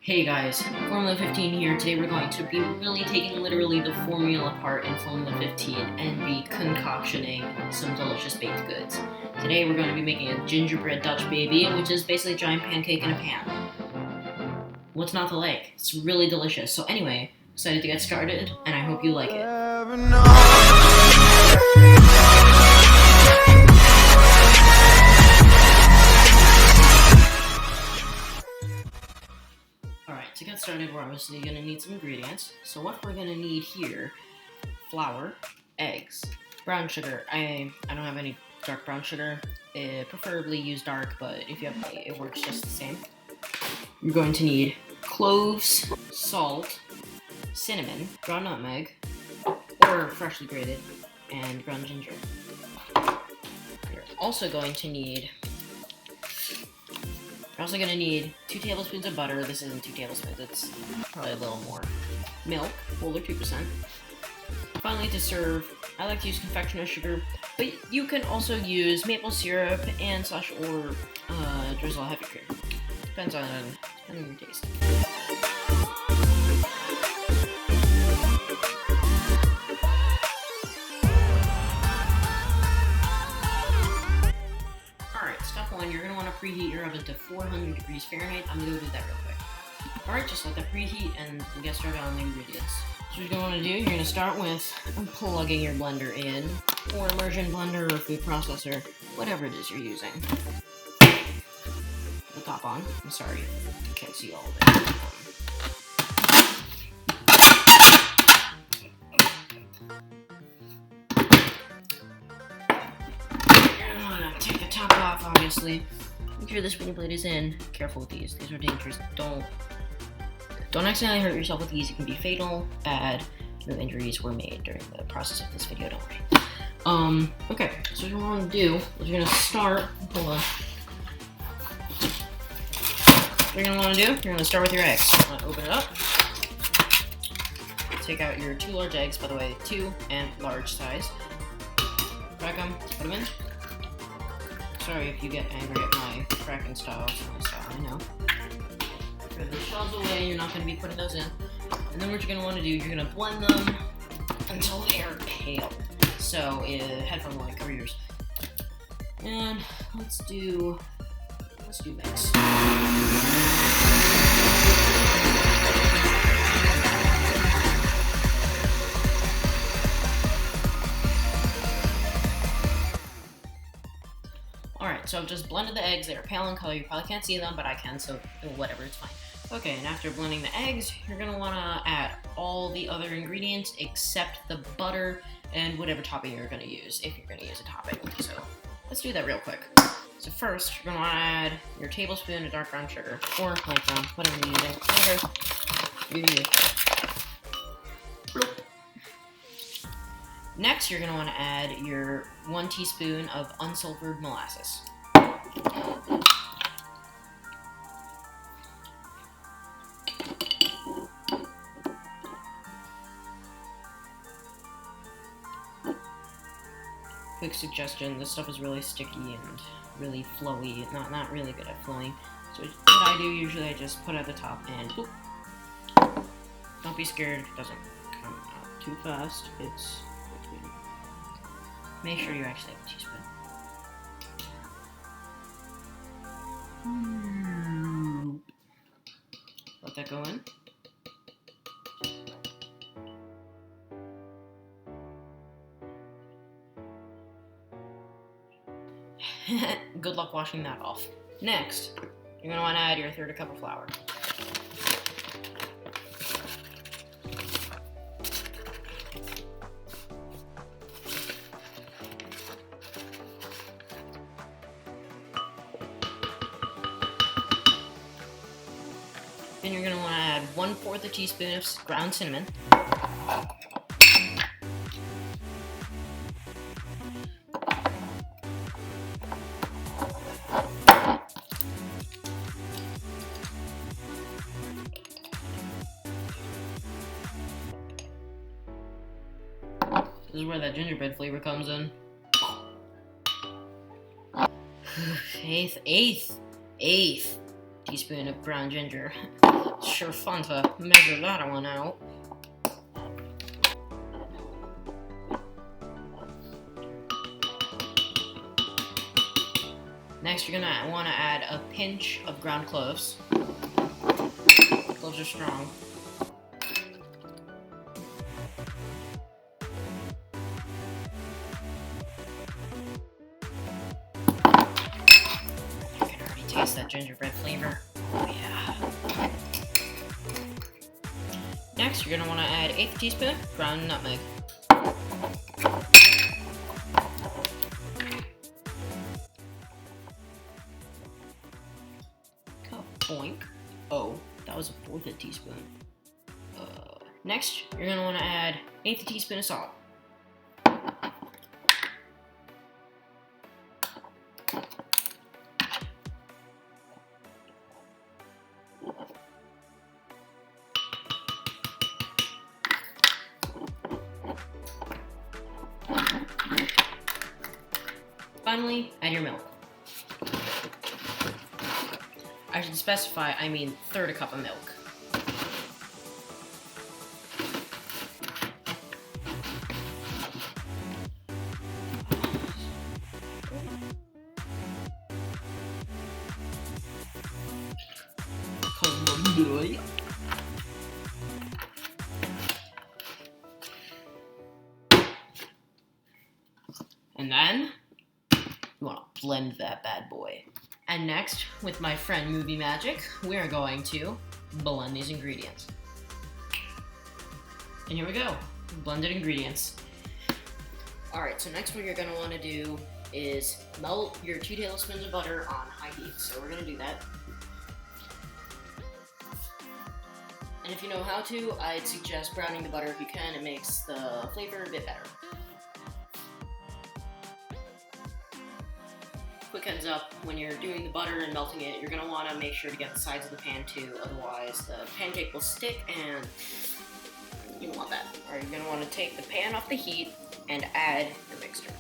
Hey guys, Formula 15 here. Today we're going to be really taking literally the formula apart in Formula 15 and be concoctioning some delicious baked goods. Today we're going to be making a gingerbread Dutch baby, which is basically a giant pancake in a pan. What's not to like? It's really delicious. So anyway, excited to get started, and I hope you like it. Alright, to get started, we're obviously going to need some ingredients. So what we're going to need here, flour, eggs, brown sugar. I don't have any dark brown sugar. Preferably use dark, but if you have white, it works just the same. You're going to need cloves, salt, cinnamon, ground nutmeg, or freshly grated, and ground ginger. You're also going to need 2 tablespoons of butter. This isn't 2 tablespoons, it's probably a little more. Milk, whole or 2%. Finally, to serve, I like to use confectioner sugar, but you can also use maple syrup and or drizzle heavy cream. Depends on your taste. Step 1, you're going to want to preheat your oven to 400 degrees Fahrenheit. I'm going to go do that real quick. Alright, just let that preheat and we'll get started on the ingredients. So what you're going to want to do, you're going to start with plugging your blender in, or immersion blender or food processor, whatever it is you're using. Put the top on. I'm sorry, I can't see all of it. Take the top off, obviously. Make sure the spinning blade is in. Careful with these. These are dangerous. Don't accidentally hurt yourself with these. It can be fatal. Bad. No injuries were made during the process of this video. Don't worry. Okay. So what you want to do is you're gonna start. Hold on. What you're gonna want to do? You're gonna start with your eggs. You're gonna open it up. Take out your 2 large eggs. By the way, 2 and large size. Crack them. Put them in. Sorry if you get angry at my cracking style. I know. Throw the shells away, you're not going to be putting those in. And then what you're going to want to do, you're going to blend them until they are pale. So, headphone line, cover yours. And let's do mix. Alright, so I've just blended the eggs. They're pale in color. You probably can't see them, but I can, so whatever, it's fine. Okay, and after blending the eggs, you're going to want to add all the other ingredients except the butter and whatever topping you're going to use, if you're going to use a topping. So let's do that real quick. So first, you're going to want to add your tablespoon of dark brown sugar, or light brown, whatever you're using. Next, you're going to want to add your 1 teaspoon of unsulfured molasses. Quick suggestion, this stuff is really sticky and really flowy, not really good at flowing. So what I do usually, I just put it at the top and boop. Don't be scared if it doesn't come out too fast. Make sure you actually have a teaspoon. Let that go in. Good luck washing that off. Next, you're going to want to add your 1/3 cup of flour. Then you're going to want to add 1/4 a teaspoon of ground cinnamon. This is where that gingerbread flavor comes in. Eighth. teaspoon of ground ginger. It's sure fun to measure that one out. Next, you're gonna want to add a pinch of ground cloves. Cloves are strong. You can already taste that gingerbread flavor. Oh yeah. Next, you're gonna want to add 1/8 teaspoon ground nutmeg. Boink. Oh, that was a 1/4 teaspoon. Next, you're gonna want to add 1/8 teaspoon of salt. Finally, add your milk. I should specify, I mean 1/3 cup of milk. And then, you want to blend that bad boy. And next, with my friend Movie Magic, we're going to blend these ingredients. And here we go, blended ingredients. Alright, so next what you're going to want to do is melt your 2 tablespoons of butter on high heat. So we're going to do that. And if you know how to, I'd suggest browning the butter if you can. It makes the flavor a bit better. Quick heads up, when you're doing the butter and melting it, you're going to want to make sure to get the sides of the pan too, otherwise the pancake will stick and you don't want that. Alright, you're going to want to take the pan off the heat and add your mixture.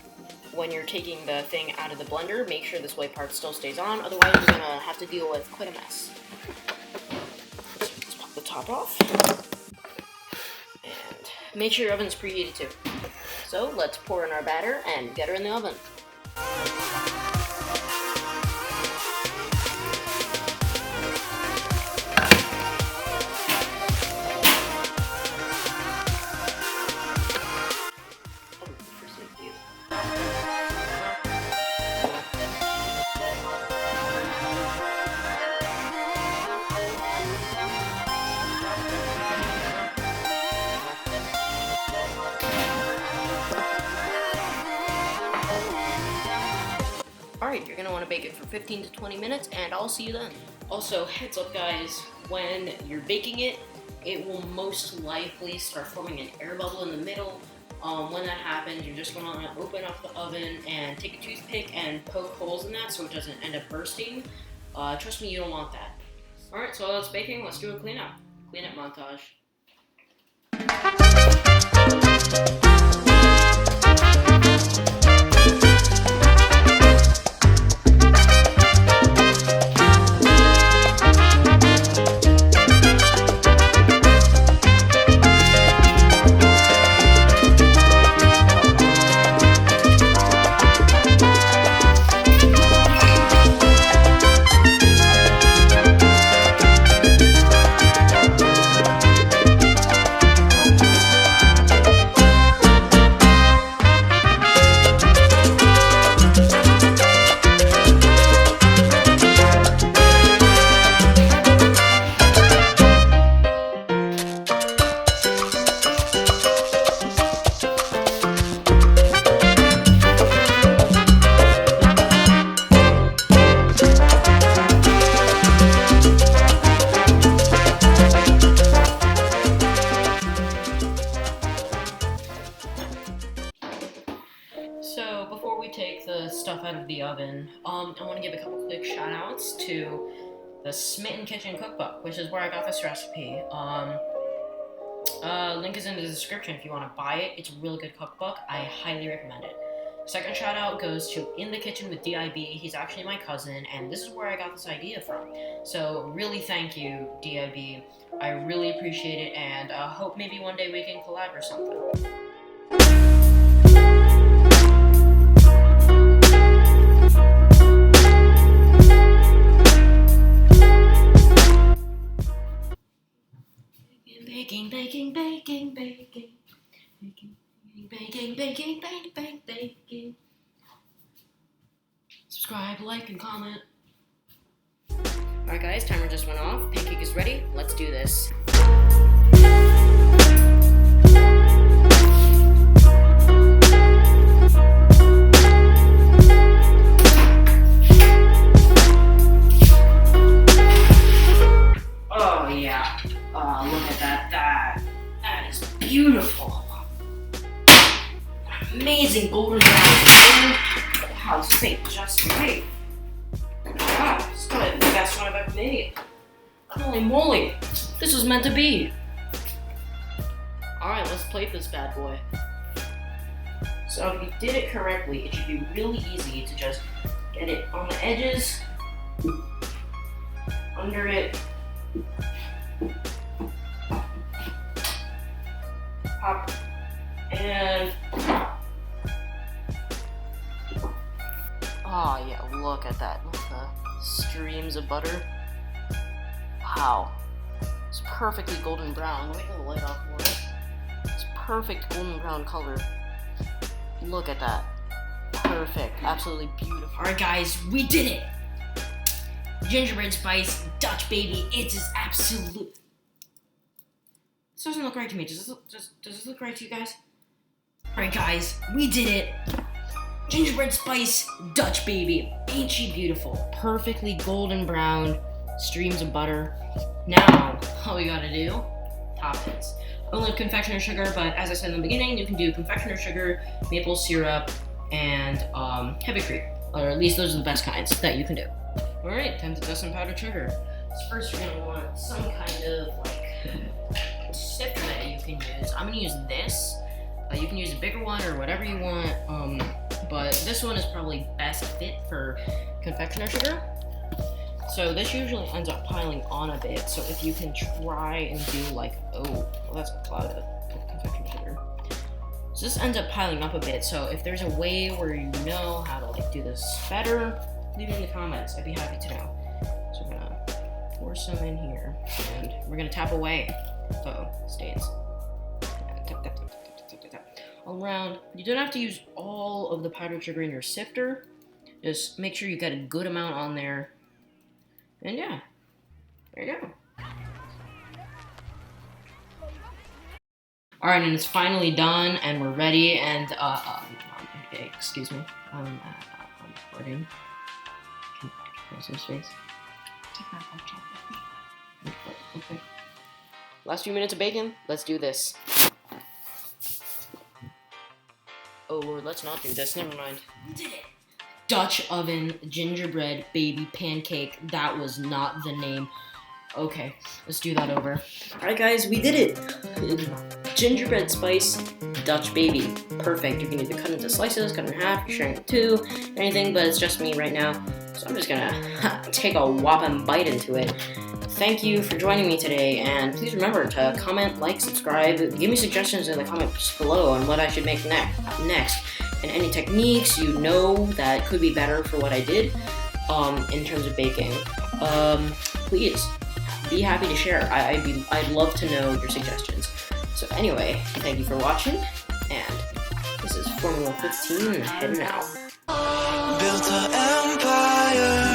When you're taking the thing out of the blender, make sure this white part still stays on, otherwise you're going to have to deal with quite a mess. Let's pop the top off. And make sure your oven's preheated too. So let's pour in our batter and get her in the oven. Alright, you're going to want to bake it for 15 to 20 minutes, and I'll see you then. Also, heads up guys, when you're baking it, it will most likely start forming an air bubble in the middle. When that happens, you're just going to open up the oven and take a toothpick and poke holes in that so it doesn't end up bursting. Trust me, you don't want that. Alright, so while it's baking, let's do a cleanup. Cleanup montage. So before we take the stuff out of the oven, I want to give a couple quick shout-outs to the Smitten Kitchen Cookbook, which is where I got this recipe. Link is in the description if you want to buy it. It's a really good cookbook. I highly recommend it. Second shout out goes to In the Kitchen with DIB. He's actually my cousin, and this is where I got this idea from. So really thank you, DIB. I really appreciate it, and hope maybe one day we can collab or something. Baking, baking, baking, baking, baking, baking, baking, baking, baking. Subscribe, like, and comment. Alright guys, timer just went off. Pancake is ready. Let's do this. Oh yeah. Look at that. That is beautiful. Amazing golden brown. Wow, this fake just right. Wow, this is probably the best one I've ever made. Holy moly, this was meant to be. Alright, let's plate this bad boy. So if you did it correctly, it should be really easy to just get it on the edges, under it, pop, and oh yeah, look at that. Look at the streams of butter. Wow. It's perfectly golden brown. Let me get the light off for it. It's perfect golden brown color. Look at that. Perfect. Absolutely beautiful. Alright guys, we did it! Gingerbread spice, Dutch baby, it is absolute. This doesn't look right to me. Does this look right to you guys? Alright guys, we did it! Gingerbread spice, Dutch baby. Ain't she beautiful? Perfectly golden brown, streams of butter. Now, all we gotta do, toppings. I only have confectioner's sugar, but as I said in the beginning, you can do confectioner's sugar, maple syrup, and heavy cream. Or at least those are the best kinds that you can do. Alright, time to dust some powdered sugar. So first you're gonna want some kind of like sifter that you can use. I'm gonna use this. You can use a bigger one or whatever you want. But this one is probably best fit for confectioner sugar. So this usually ends up piling on a bit. So if you can try and do like, oh, well that's a cloud of confectioner sugar. So this ends up piling up a bit. So if there's a way where you know how to like do this better, leave it in the comments. I'd be happy to know. So we're gonna pour some in here and we're gonna tap away. Uh-oh, stains. Tap, tap, tap, tap, tap, tap, tap. All around. You don't have to use all of the powdered sugar in your sifter. Just make sure you get a good amount on there. And yeah, there you go. All right, and it's finally done, and we're ready. And excuse me, I'm recording. Can I see his face? Okay. Last few minutes of bacon. Let's do this. Oh Lord, let's not do this. Never mind. We did it. Dutch oven gingerbread baby pancake. That was not the name. Okay, let's do that over. Alright guys, we did it! Gingerbread spice Dutch baby. Perfect. You can either cut into slices, cut in half, you're sharing it too, anything, but it's just me right now. So I'm just gonna take a whopping bite into it. Thank you for joining me today, and please remember to comment, like, subscribe, give me suggestions in the comments below on what I should make next. And any techniques you know that could be better for what I did in terms of baking, please be happy to share. I'd love to know your suggestions. So anyway, thank you for watching, and this is Formula 15 heading out. Built an empire.